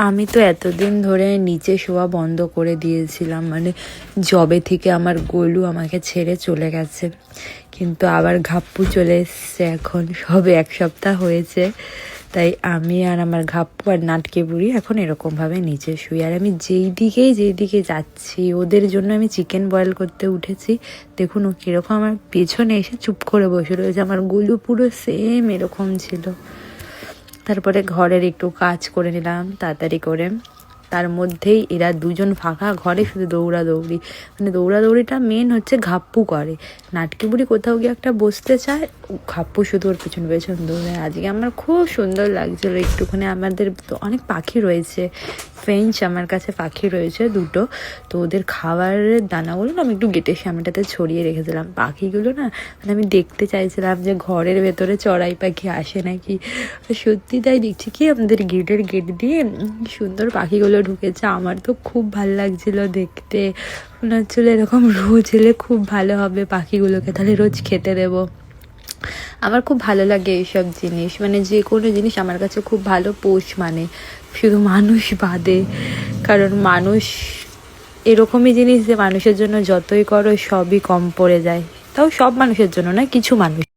আমি তো এতদিন ধরে নিচে শোয়া বন্ধ করে দিয়েছিলাম, মানে জবে থেকে আমার গোলু আমাকে ছেড়ে চলে গেছে, কিন্তু আবার ঘাপ্পু চলে এসছে। এখন সবে 1 সপ্তাহ হয়েছে, তাই আমি আর আমার ঘাপ্পু আর নাটকে বুড়ি এখন এরকমভাবে নিচে শুই। আর আমি যেই দিকে যাচ্ছি ওদের জন্য আমি চিকেন বয়েল করতে উঠেছি, দেখুন ও কীরকম আমার পেছনে এসে চুপ করে বসে রয়েছে। আমার গোলু পুরো সেম এরকম ছিল। তারপরে ঘরের একটু কাজ করে নিলাম তাড়াতাড়ি করে, তার মধ্যেই এরা দুজন ফাঁকা ঘরে শুধু দৌড়াদৌড়ি, মানে দৌড়াদৌড়িটা মেন হচ্ছে ঘাপ্পু করে। নাটকি বুড়ি কোথাও গিয়ে একটা বসতে চায়, ঘাপ্পু শুধু ওর পেছন পেছন দৌড়ে। আজকে আমার খুব সুন্দর লাগছিল একটুখানি। আমাদের তো অনেক পাখি রয়েছে, ফ্রেঞ্চ আমার কাছে পাখি রয়েছে 2টো, তো ওদের খাবারের দানাগুলো না আমি একটু গেটের সামনেটাতে ছড়িয়ে রেখেছিলাম। পাখিগুলো না মানে আমি দেখতে চাইছিলাম যে ঘরের ভেতরে চড়াই পাখি আসে নাকি। সত্যি তাই, দেখছি কি আমাদের গেটের গেট দিয়ে সুন্দর পাখিগুলো ঢুকেছে। আমার তো খুব ভালো লাগছিল দেখতে, মনে হচ্ছিল এরকম রোজ এলে খুব ভালো হবে, পাখিগুলোকে তাহলে রোজ খেতে দেবো। আমার খুব ভালো লাগে এইসব জিনিস, মানে যে কোনো জিনিস আমার কাছে খুব ভালো পোষ, মানে শুধু মানুষ বাদে। কারণ মানুষ এরকমই জিনিস যে মানুষের জন্য যতই করো সবই কম পড়ে যায়, তাও সব মানুষের জন্য না, কিছু মানুষ।